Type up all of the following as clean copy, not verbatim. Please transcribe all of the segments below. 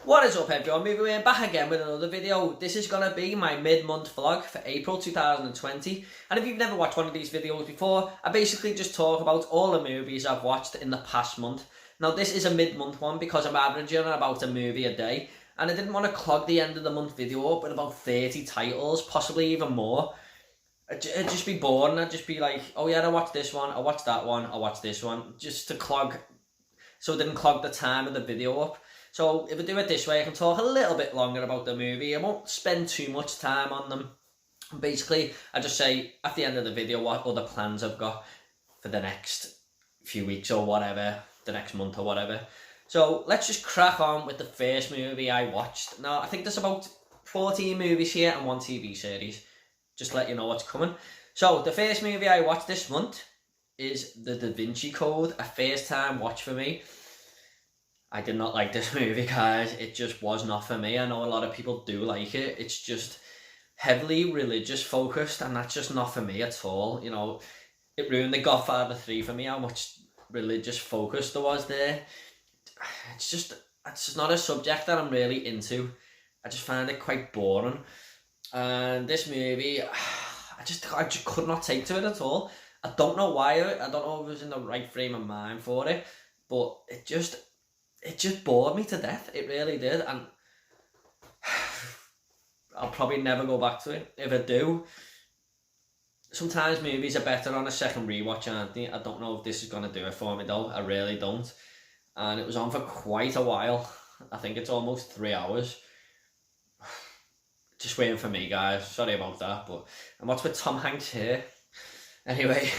What is up everyone, we're back again with another video. This is going to be my mid-month vlog for April 2020, and if you've never watched one of these videos before, I basically just talk about all the movies I've watched in the past month. Now this is a mid-month one because I'm averaging about a movie a day, and I didn't want to clog the end of the month video up with about 30 titles, possibly even more. It'd just be boring. I'd just be like, oh yeah, I watched this one, I watched that one, I watched this one, just to clog, so it didn't clog the time of the video up. So if I do it this way, I can talk a little bit longer about the movie. I won't spend too much time on them. Basically, I just say at the end of the video what other plans I've got for the next few weeks or whatever, the next month or whatever. So let's just crack on with the first movie I watched. Now, I think there's about 14 movies here and one TV series. Just to let you know what's coming. So the first movie I watched this month is The Da Vinci Code, a first time watch for me. I did not like this movie, guys. It just was not for me. I know a lot of people do like it. It's just heavily religious focused, and that's just not for me at all. You know, it ruined The Godfather 3 for me, how much religious focus there was there. It's just not a subject that I'm really into. I just find it quite boring. And this movie, I just could not take to it at all. I don't know why. I don't know if I was in the right frame of mind for it, but it just bored me to death. It really did, and I'll probably never go back to it. If I do, sometimes movies are better on a second rewatch, aren't they? I don't know if this is going to do it for me though. I really don't. And it was on for quite a while. I think it's almost 3 hours. Just waiting for me, guys. Sorry about that, but and what's with Tom Hanks here? Anyway,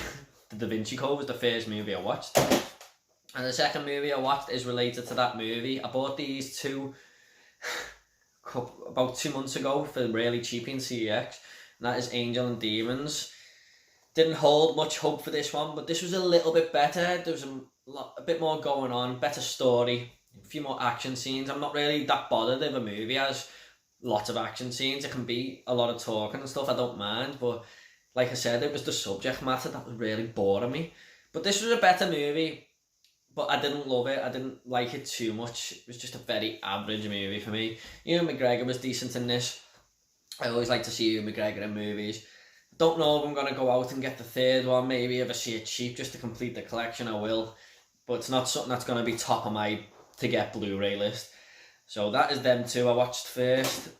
The Da Vinci Code was the first movie I watched. And the second movie I watched is related to that movie. I bought these two about 2 months ago for really cheap in CEX. And that is Angel and Demons. Didn't hold much hope for this one, but this was a little bit better. There was a bit more going on, better story, a few more action scenes. I'm not really that bothered if a movie has lots of action scenes. It can be a lot of talking and stuff, I don't mind. But like I said, it was the subject matter that was really boring me. But this was a better movie. But I didn't love it. I didn't like it too much. It was just a very average movie for me. Ewan McGregor was decent in this. I always like to see Ewan McGregor in movies. Don't know if I'm going to go out and get the third one. Maybe if I see it cheap just to complete the collection, I will. But it's not something that's going to be top of my to get Blu-ray list. So that is them two I watched first.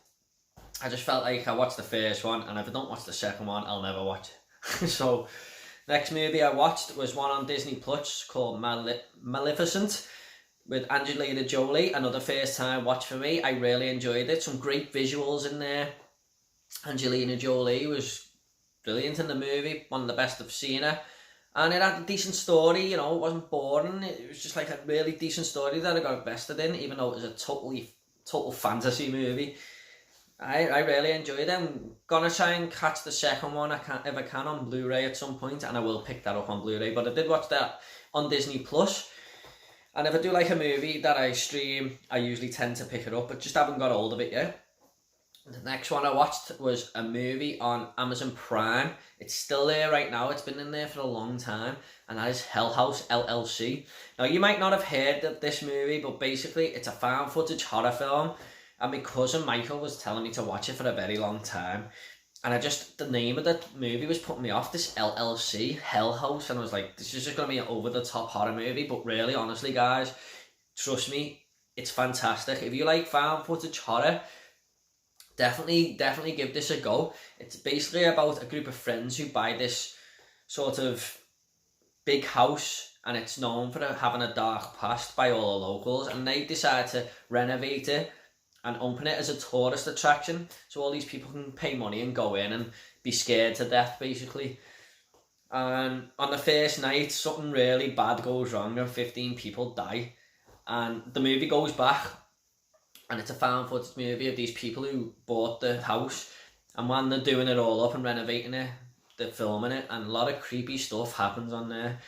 I just felt like I watched the first one, and if I don't watch the second one, I'll never watch it. So next movie I watched was one on Disney Plus called Maleficent with Angelina Jolie. Another first time watch for me. I really enjoyed it. Some great visuals in there. Angelina Jolie was brilliant in the movie. One of the best I've seen her. And it had a decent story, you know, it wasn't boring. It was just like a really decent story that I got invested in, even though it was a total fantasy movie. I really enjoyed it. I'm gonna try and catch the second one if I can on Blu-ray at some point, and I will pick that up on Blu-ray. But I did watch that on Disney Plus, and if I do like a movie that I stream, I usually tend to pick it up, but just haven't got hold of it yet. The next one I watched was a movie on Amazon Prime. It's still there right now. It's been in there for a long time, and that is Hell House LLC. Now, you might not have heard of this movie, but basically it's a found footage horror film. And my cousin Michael was telling me to watch it for a very long time. And the name of the movie was putting me off, this LLC, Hell House. And I was like, this is just going to be an over-the-top horror movie. But really, honestly, guys, trust me, it's fantastic. If you like found footage horror, definitely give this a go. It's basically about a group of friends who buy this sort of big house. And it's known for having a dark past by all the locals. And they decide to renovate it and open it as a tourist attraction, so all these people can pay money and go in and be scared to death, basically. And on the first night, something really bad goes wrong and 15 people die. And the movie goes back, and it's a found footage movie of these people who bought the house, and when they're doing it all up and renovating it, they're filming it, and a lot of creepy stuff happens on there.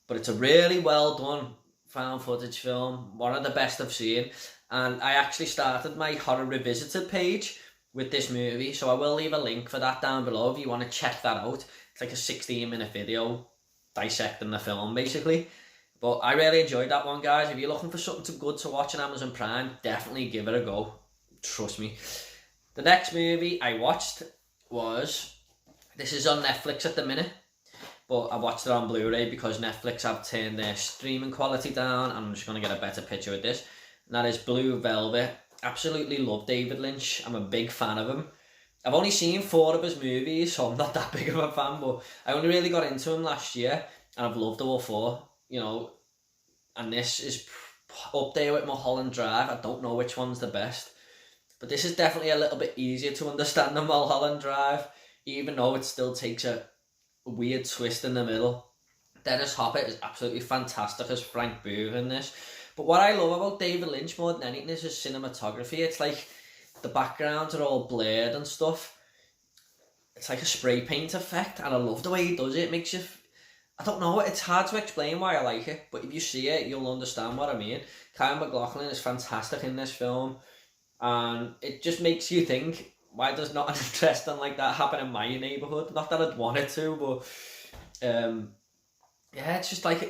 But it's a really well done found footage film, one of the best I've seen. And I actually started my Horror Revisited page with this movie, so I will leave a link for that down below if you want to check that out. It's like a 16-minute video dissecting the film, basically. But I really enjoyed that one, guys. If you're looking for something good to watch on Amazon Prime, definitely give it a go. Trust me. The next movie I watched was... This is on Netflix at the minute, but I watched it on Blu-ray because Netflix have turned their streaming quality down, and I'm just going to get a better picture of this. And that is Blue Velvet. Absolutely love David Lynch. I'm a big fan of him. I've only seen 4 of his movies, so I'm not that big of a fan, but I only really got into him last year, and I've loved all 4, you know, and this is up there with Mulholland Drive. I don't know which one's the best, but this is definitely a little bit easier to understand than Mulholland Drive, even though it still takes a weird twist in the middle. Dennis Hopper is absolutely fantastic as Frank Boone in this. But what I love about David Lynch more than anything is his cinematography. It's like the backgrounds are all blurred and stuff. It's like a spray paint effect, and I love the way he does it. It makes you... I don't know, it's hard to explain why I like it, but if you see it, you'll understand what I mean. Kyle MacLachlan is fantastic in this film, and it just makes you think, why does not an interesting like that happen in my neighbourhood? Not that I'd want it to, but yeah, it's just like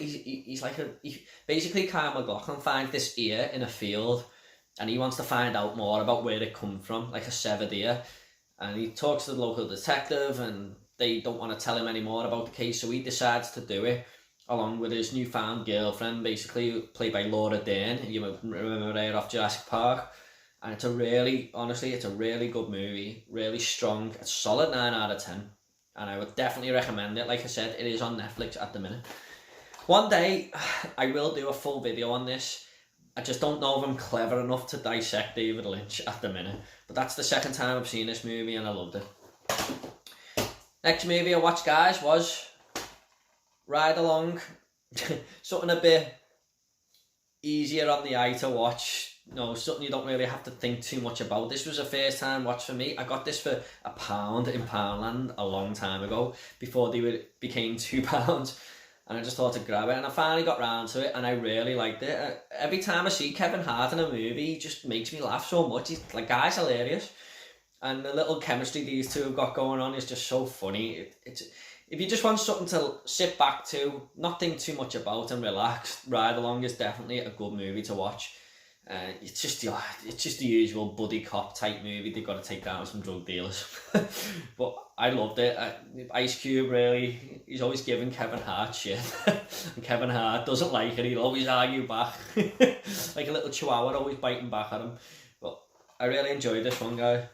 basically Kyle MacLachlan finds this ear in a field, and he wants to find out more about where it come from, like a severed ear, and he talks to the local detective, and they don't want to tell him any more about the case, so he decides to do it along with his newfound girlfriend, basically played by Laura Dern. You remember her off Jurassic Park. And it's a really, honestly, it's a really good movie, really strong. It's a solid 9 out of 10, and I would definitely recommend it. Like I said, it is on Netflix at the minute. One day, I will do a full video on this. I just don't know if I'm clever enough to dissect David Lynch at the minute. But that's the second time I've seen this movie, and I loved it. Next movie I watched, guys, was Ride Along. Something a bit easier on the eye to watch. No, something you don't really have to think too much about. This was a first time watch for me. I got this for £1 in Poundland a long time ago, before they became £2, and I just thought to grab it, and I finally got round to it, and I really liked it. Every time I see Kevin Hart in a movie, he just makes me laugh so much. He's like, guy's hilarious, and the little chemistry these two have got going on is just so funny. It's if you just want something to sit back to, not think too much about, and relax, Ride Along is definitely a good movie to watch. It's just the usual buddy cop type movie. They've got to take down some drug dealers. But I loved it. Ice Cube, really, he's always giving Kevin Hart shit. And Kevin Hart doesn't like it. He'll always argue back. Like a little chihuahua always biting back at him. But I really enjoyed this one, guy.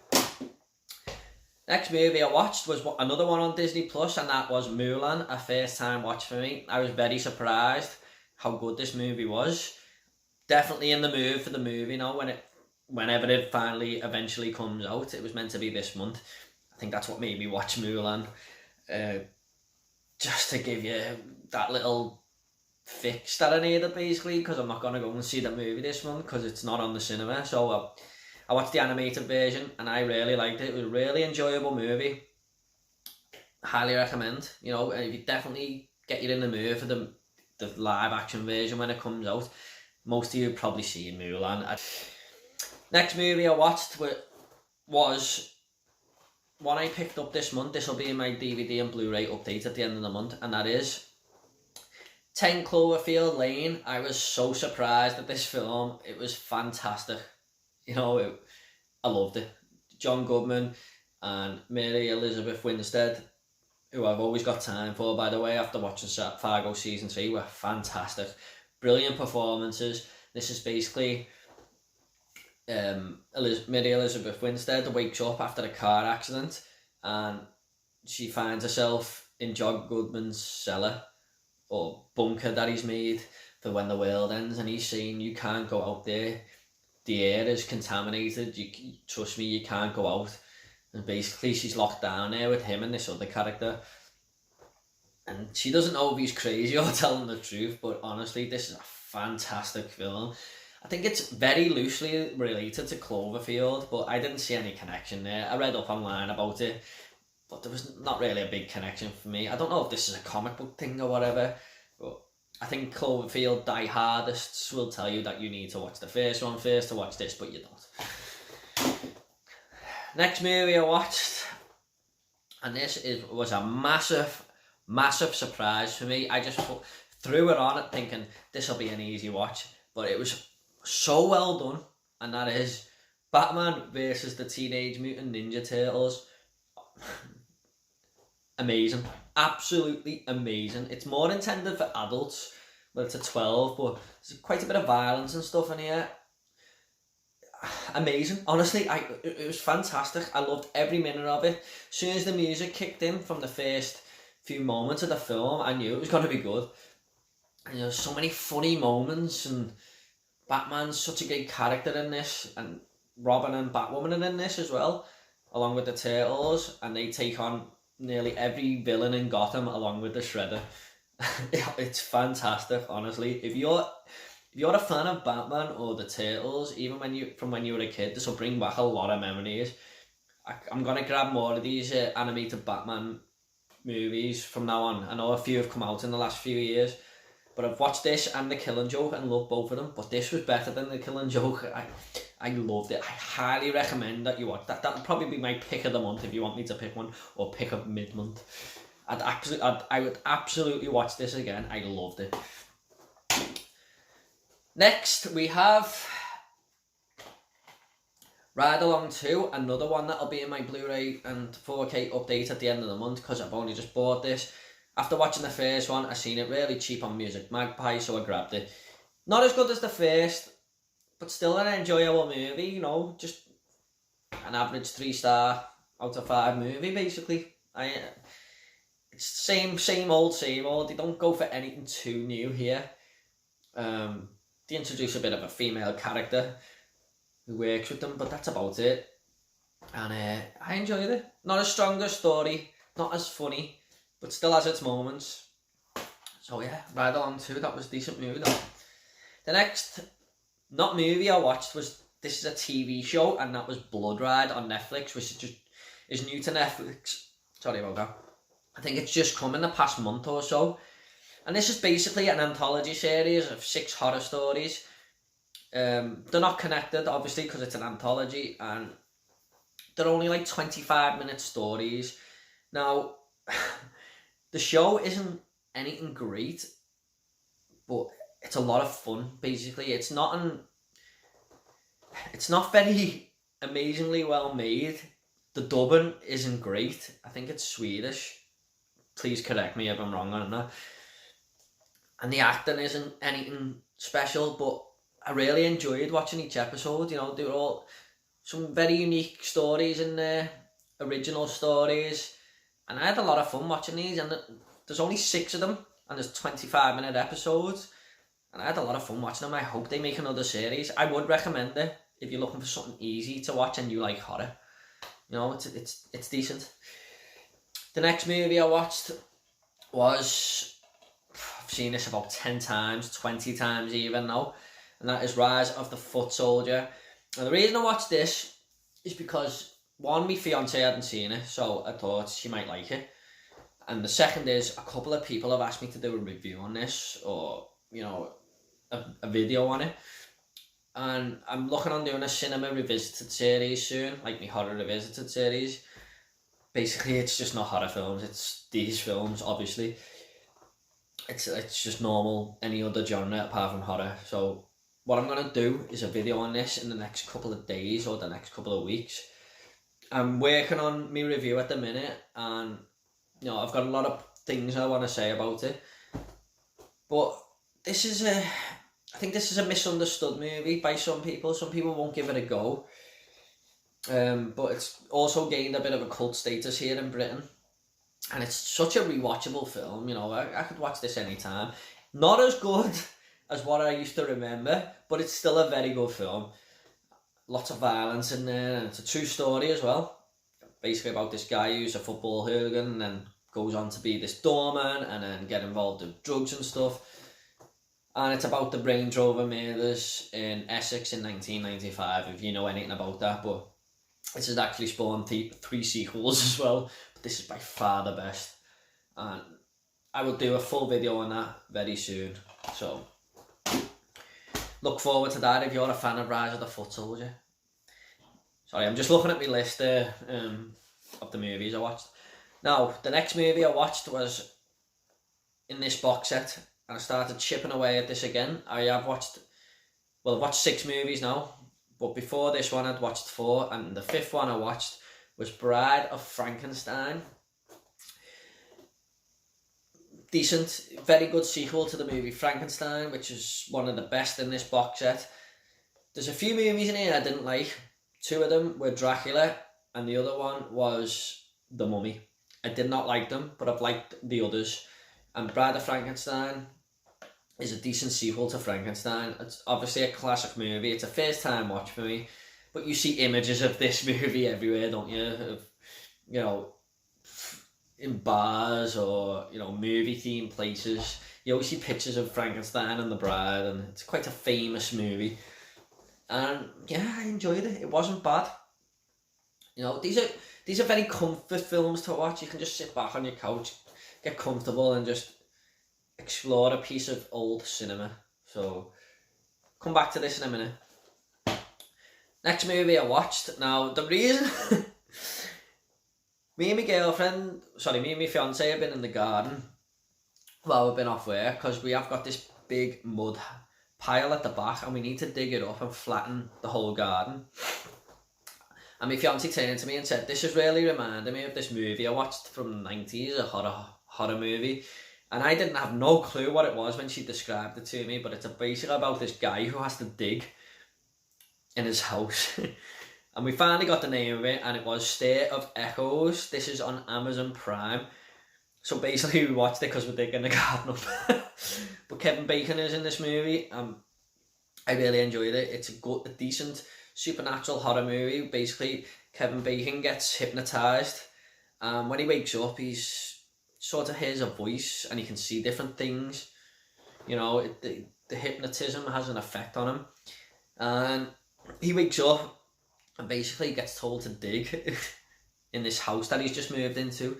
Next movie I watched was another one on Disney Plus, and that was Mulan, a first time watch for me. I was very surprised how good this movie was. Definitely in the mood for the movie now, whenever it eventually comes out. It was meant to be this month. I think that's what made me watch Mulan. Just to give you that little fix that I needed, basically, because I'm not going to go and see the movie this month because it's not on the cinema. So I watched the animated version, and I really liked it. It was a really enjoyable movie. Highly recommend. You know, if you definitely get you in the mood for the live action version when it comes out. Most of you have probably seen Mulan. Next movie I watched was one I picked up this month. This will be in my DVD and Blu-ray update at the end of the month, and that is 10 Cloverfield Lane. I was so surprised at this film. It was fantastic. You know, I loved it. John Goodman and Mary Elizabeth Winstead, who I've always got time for, by the way, after watching Fargo Season 3, were fantastic. Brilliant performances. This is basically Mary Elizabeth Winstead wakes up after a car accident, and she finds herself in John Goodman's cellar or bunker that he's made for when the world ends, and he's saying, you can't go out there, the air is contaminated, trust me, you can't go out. And basically she's locked down there with him and this other character, and she doesn't know if he's crazy or telling the truth. But honestly, this is a fantastic film. I think it's very loosely related to Cloverfield, but I didn't see any connection there. I read up online about it, but there was not really a big connection for me. I don't know if this is a comic book thing or whatever, but I think Cloverfield diehardists will tell you that you need to watch the first one first to watch this, but you don't. Next movie I watched, and this was a massive surprise for me. I just threw it on it thinking this will be an easy watch, but it was so well done, and that is Batman versus the Teenage Mutant Ninja Turtles. Amazing, absolutely amazing. It's more intended for adults, but it's a 12, but there's quite a bit of violence and stuff in here. Amazing, honestly, it was fantastic. I loved every minute of it. As soon as the music kicked in from the first few moments of the film, I knew it was going to be good. And there's so many funny moments, and Batman's such a great character in this, and Robin and Batwoman are in this as well, along with the Turtles, and they take on nearly every villain in Gotham along with the Shredder. It's fantastic, honestly. If you're a fan of Batman or the Turtles, even when you were a kid, this will bring back a lot of memories. I'm gonna grab more of these animated Batman movies from now on. I know a few have come out in the last few years, but I've watched this and The Killing Joke and loved both of them, but this was better than The Killing Joke. I loved it. I highly recommend that you watch that. That'll probably be my pick of the month if you want me to pick one, or pick of mid-month. I would absolutely watch this again. I loved it. Next we have Ride Along 2, another one that'll be in my Blu-ray and 4K update at the end of the month, because I've only just bought this. After watching the first one, I seen it really cheap on Music Magpie, so I grabbed it. Not as good as the first, but still an enjoyable movie, you know, just an average 3-star out of 5 movie, basically. It's same old. They don't go for anything too new here. They introduce a bit of a female character who works with them, but that's about it. And I enjoyed it. Not as strong a story, not as funny, but still has its moments. So yeah, Ride Along 2, that was a decent movie though. The next, not movie I watched, this is a TV show, and that was Blood Ride on Netflix, which is new to Netflix. Sorry about that. I think it's just come in the past month or so. And this is basically an anthology series of 6 horror stories. They're not connected, obviously, because it's an anthology, and they're only like 25-minute stories. Now, the show isn't anything great, but it's a lot of fun, basically. It's not very amazingly well made. The dubbing isn't great. I think it's Swedish. Please correct me if I'm wrong on that. And the acting isn't anything special, but I really enjoyed watching each episode. You know, they were all some very unique stories in there, original stories, and I had a lot of fun watching these. And there's only 6 of them, and there's 25-minute episodes, and I had a lot of fun watching them. I hope they make another series. I would recommend it if you're looking for something easy to watch and you like horror. You know, it's decent. The next movie I watched was, I've seen this about 10 times, 20 times even now, and that is Rise of the Foot Soldier. And the reason I watched this is because, one, my fiance hadn't seen it, so I thought she might like it. And the second is, a couple of people have asked me to do a review on this, or, you know, a video on it. And I'm looking on doing a cinema revisited series soon, like my horror revisited series. Basically, it's just not horror films, it's these films, obviously. It's just normal, any other genre apart from horror. So what I'm going to do is a video on this in the next couple of days or the next couple of weeks. I'm working on my review at the minute, and you know, I've got a lot of things I want to say about it. But I think this is a misunderstood movie by some people. Some people won't give it a go. But it's also gained a bit of a cult status here in Britain. And it's such a rewatchable film, you know, I could watch this anytime. Not as good as what I used to remember, but it's still a very good film. Lots of violence in there, and it's a true story as well. Basically about this guy who's a football hooligan and then goes on to be this doorman and then get involved in drugs and stuff. And it's about the Range Rover murders in Essex in 1995, if you know anything about that. But this has actually spawned 3 sequels as well. But this is by far the best. And I will do a full video on that very soon. So look forward to that if you're a fan of Rise of the Foot Soldier. Sorry, I'm just looking at my list there of the movies I watched. Now, the next movie I watched was in this box set. and I started chipping away at this again. I've watched 6 movies now, but before this one I'd watched 4, and the 5th one I watched was Bride of Frankenstein. Decent, very good sequel to the movie Frankenstein, which is one of the best in this box set. There's a few movies in here I didn't like. 2 of them were Dracula, and the other one was The Mummy. I did not like them, but I've liked the others. And Bride of Frankenstein is a decent sequel to Frankenstein. It's obviously a classic movie. It's a first time watch for me, but you see images of this movie everywhere, don't you? Of, you know, in bars or, you know, movie themed places. You always see pictures of Frankenstein and the Bride, and it's quite a famous movie. And yeah, I enjoyed it. It wasn't bad. You know, these are very comfort films to watch. You can just sit back on your couch, get comfortable, and just explore a piece of old cinema. So, come back to this in a minute. Next movie I watched. Now, the reason me and my fiance have been in the garden while we've been off work, because we have got this big mud pile at the back and we need to dig it up and flatten the whole garden. And my fiance turned to me and said, "This is really reminding me of this movie I watched from the 90s, a horror movie." And I didn't have no clue what it was when she described it to me, but it's basically about this guy who has to dig in his house. And we finally got the name of it, and it was State of Echoes. This is on Amazon Prime. So basically we watched it because we're digging the garden up. But Kevin Bacon is in this movie. I really enjoyed it. It's a decent supernatural horror movie. Basically, Kevin Bacon gets hypnotised. When he wakes up, he's sort of hears a voice and he can see different things. You know, the hypnotism has an effect on him. And he wakes up and basically gets told to dig in this house that he's just moved into.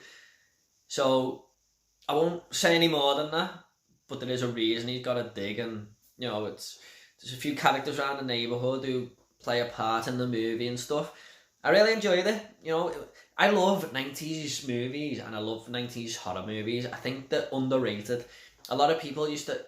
So I won't say any more than that, but there is a reason he's got to dig, and you know, there's a few characters around the neighbourhood who play a part in the movie and stuff. I really enjoyed it. You know, I love 90s movies and I love 90s horror movies. I think they're underrated. A lot of people used to,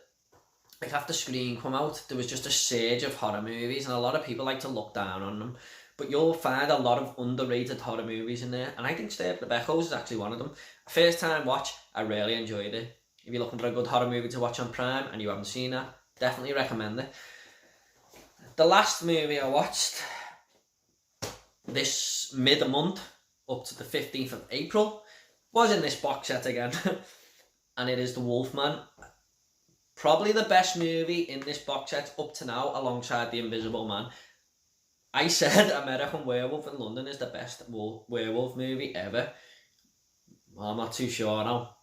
like, after Scream come out, there was just a surge of horror movies, and a lot of people like to look down on them. But you'll find a lot of underrated horror movies in there, and I think State of Echoes is actually one of them. First time watch, I really enjoyed it. If you're looking for a good horror movie to watch on Prime and you haven't seen that, definitely recommend it. The last movie I watched this mid-month, up to the 15th of April, was in this box set again. And it is The Wolfman. Probably the best movie in this box set up to now, alongside The Invisible Man. I said American Werewolf in London is the best werewolf movie ever. Well, I'm not too sure now.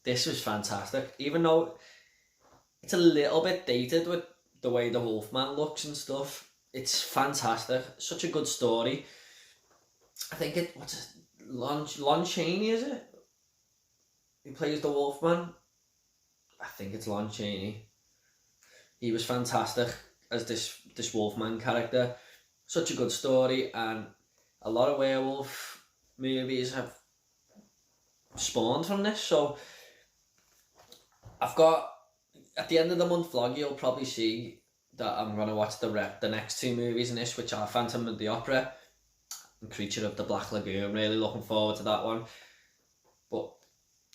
This was fantastic. Even though it's a little bit dated with the way the Wolfman looks and stuff, it's fantastic. Such a good story. I think Lon Chaney, is it? He plays the Wolfman. I think it's Lon Chaney. He was fantastic as this Wolfman character. Such a good story, and a lot of werewolf movies have spawned from this. So I've got, at the end of the month vlog, you'll probably see that I'm going to watch the next 2 movies in this, which are Phantom of the Opera and Creature of the Black Lagoon. Really looking forward to that one. But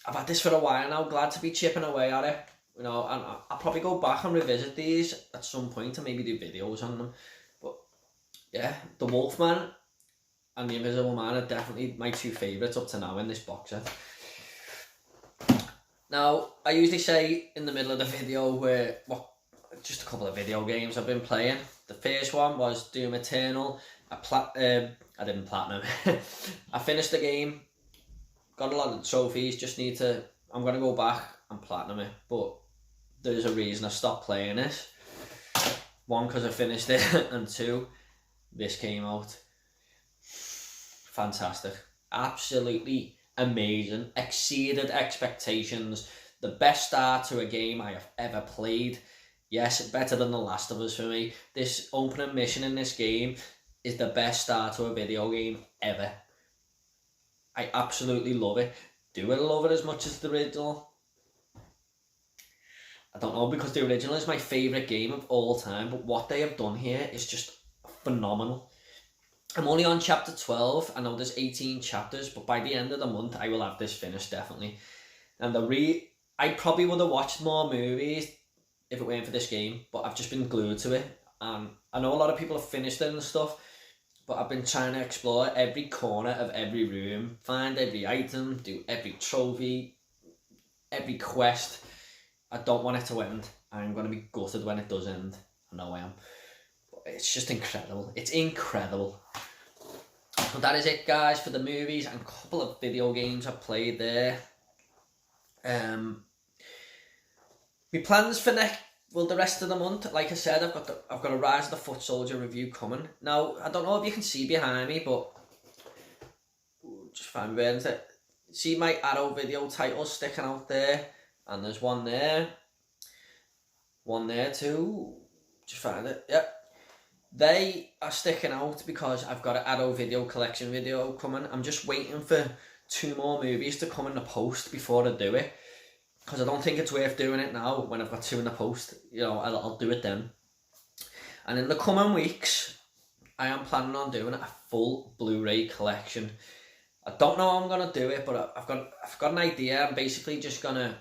I've had this for a while now, glad to be chipping away at it. You know, and I'll probably go back and revisit these at some point and maybe do videos on them. But yeah, The Wolfman and The Invisible Man are definitely my 2 favourites up to now in this box set. Now, I usually say in the middle of the video just a couple of video games I've been playing. The first one was Doom Eternal. I didn't platinum. I finished the game, got a lot of trophies, I'm going to go back and platinum it, but there's a reason I stopped playing this. 1, because I finished it, and 2, this came out. Fantastic. Absolutely amazing. Exceeded expectations. The best start to a game I have ever played. Yes, better than The Last of Us for me. This opening mission in this game is the best start to a video game ever. I absolutely love it. Do I love it as much as the original? I don't know, because the original is my favourite game of all time, but what they have done here is just phenomenal. I'm only on chapter 12. I know there's 18 chapters, but by the end of the month I will have this finished, definitely. And I probably would have watched more movies if it weren't for this game, but I've just been glued to it. And I know a lot of people have finished it and stuff, but I've been trying to explore every corner of every room, find every item, do every trophy, every quest. I don't want it to end. I'm going to be gutted when it does end. I know I am. But it's just incredible. It's incredible. But that is it, guys, for the movies and a couple of video games I've played there. My plans for the rest of the month, like I said, I've got a Rise of the Foot Soldier review coming. Now, I don't know if you can see behind me, but just find where it. See my Arrow video titles sticking out there, and there's one there too. Just find it. Yep. They are sticking out because I've got an Arrow video collection video coming. I'm just waiting for 2 more movies to come in the post before I do it, because I don't think it's worth doing it now when I've got 2 in the post. You know, I'll do it then. And in the coming weeks, I am planning on doing a full Blu-ray collection. I don't know how I'm gonna do it, but I've got an idea. I'm basically just gonna,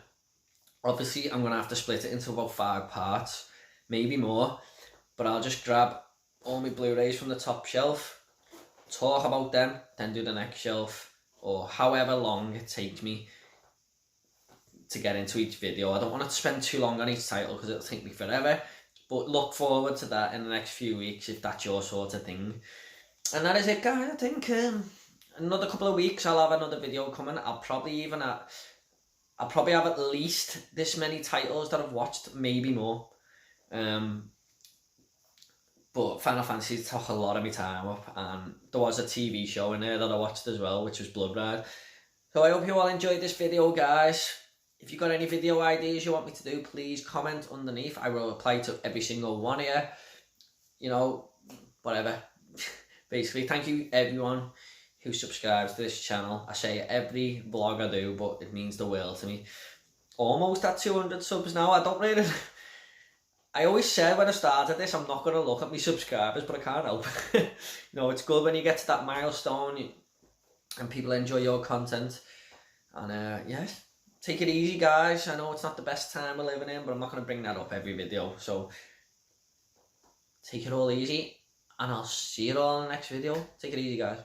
obviously I'm gonna have to split it into about 5 parts, maybe more. But I'll just grab all my Blu-rays from the top shelf, talk about them, then do the next shelf, or however long it takes me to get into each video. I don't want to spend too long on each title because it'll take me forever, but look forward to that in the next few weeks if that's your sort of thing. And that is it, guys. I think another couple of weeks I'll have another video coming. I'll probably have at least this many titles that I've watched, maybe more. But Final Fantasy took a lot of my time up, and there was a TV show in there that I watched as well, which was Blood Ride. So I hope you all enjoyed this video, guys. If you've got any video ideas you want me to do, please comment underneath. I will reply to every single one of you. You know, whatever. Basically, thank you everyone who subscribes to this channel. I say every vlog I do, but it means the world to me. Almost at 200 subs now. I always said when I started this, I'm not going to look at my subscribers, but I can't help. You know, it's good when you get to that milestone and people enjoy your content. And yeah, take it easy, guys. I know it's not the best time we're living in, but I'm not going to bring that up every video. So take it all easy, and I'll see you all in the next video. Take it easy, guys.